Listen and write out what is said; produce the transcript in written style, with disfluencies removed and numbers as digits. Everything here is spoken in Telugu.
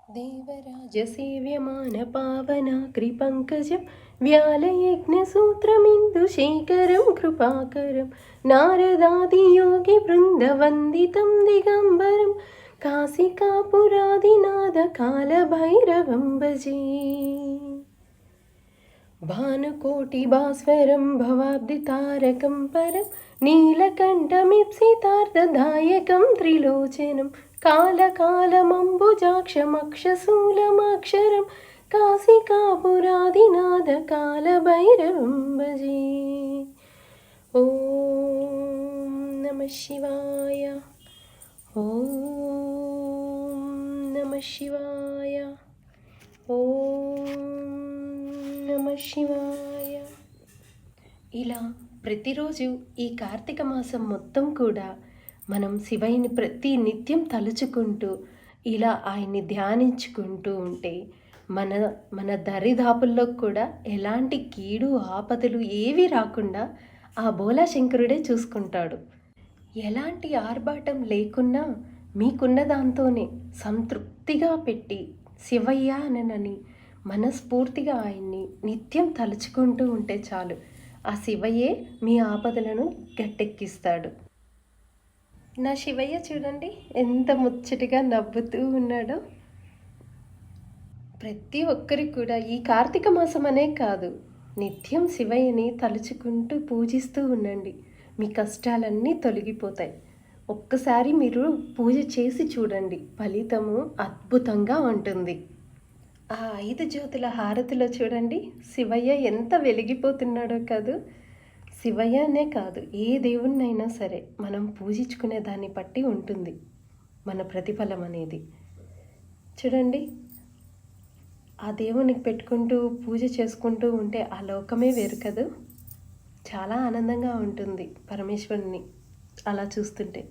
देवराजसेव्यमानपावनाग्रिपङ्कजं व्यालयज्ञसूत्रमिन्दुशेखरं कृपाकरं नारदादियोगिवृन्दवन्दितं दिगम्बरं काशिकापुरादिनाथकालभैरवं भजे। भानुकोटिभास्वरं भवाब्दितारकं परं नीलकण्ठमीप्सितार्थदायकं त्रिलोचनं कालकालमम्बुजाक्षमक्षशूलमक्षरं काशिकापुरादिनाथकालभैरवं भजे। ॐ नमः शिवाय। ॐ नमः शिवाय। ॐ నమః శివాయ. ఇలా ప్రతిరోజు ఈ కార్తీక మాసం మొత్తం కూడా మనం శివయ్యని ప్రతి నిత్యం తలుచుకుంటూ ఇలా ఆయన్ని ధ్యానించుకుంటూ ఉంటే మన మన దరిదాపుల్లో కూడా ఎలాంటి కీడు ఆపదలు ఏవి రాకుండా ఆ బోలా శంకరుడే చూసుకుంటాడు. ఎలాంటి ఆర్భాటం లేకున్నా మీకున్న దాంతోనే సంతృప్తిగా పెట్టి శివయ్య అనని మనస్ఫూర్తిగా ఆయన్ని నిత్యం తలుచుకుంటూ ఉంటే చాలు, ఆ శివయ్యే మీ ఆపదలను గట్టెక్కిస్తాడు. నా శివయ్య చూడండి ఎంత ముచ్చటగా నవ్వుతూ ఉన్నాడో. ప్రతి ఒక్కరికి కూడా ఈ కార్తీక మాసం అనే కాదు, నిత్యం శివయ్యని తలుచుకుంటూ పూజిస్తూ ఉండండి. మీ కష్టాలన్నీ తొలగిపోతాయి. ఒక్కసారి మీరు పూజ చేసి చూడండి, ఫలితము అద్భుతంగా ఉంటుంది. ఆ 5 జ్యోతుల హారతిలో చూడండి శివయ్య ఎంత వెలిగిపోతున్నాడో కాదు. శివయ్యనే కాదు, ఏ దేవుణ్ణైనా సరే మనం పూజించుకునే దాన్ని బట్టి ఉంటుంది మన ప్రతిఫలం అనేది. చూడండి, ఆ దేవునికి పెట్టుకుంటూ పూజ చేసుకుంటూ ఉంటే ఆ లోకమే వేరు కదూ. చాలా ఆనందంగా ఉంటుంది పరమేశ్వరుని అలా చూస్తుంటే.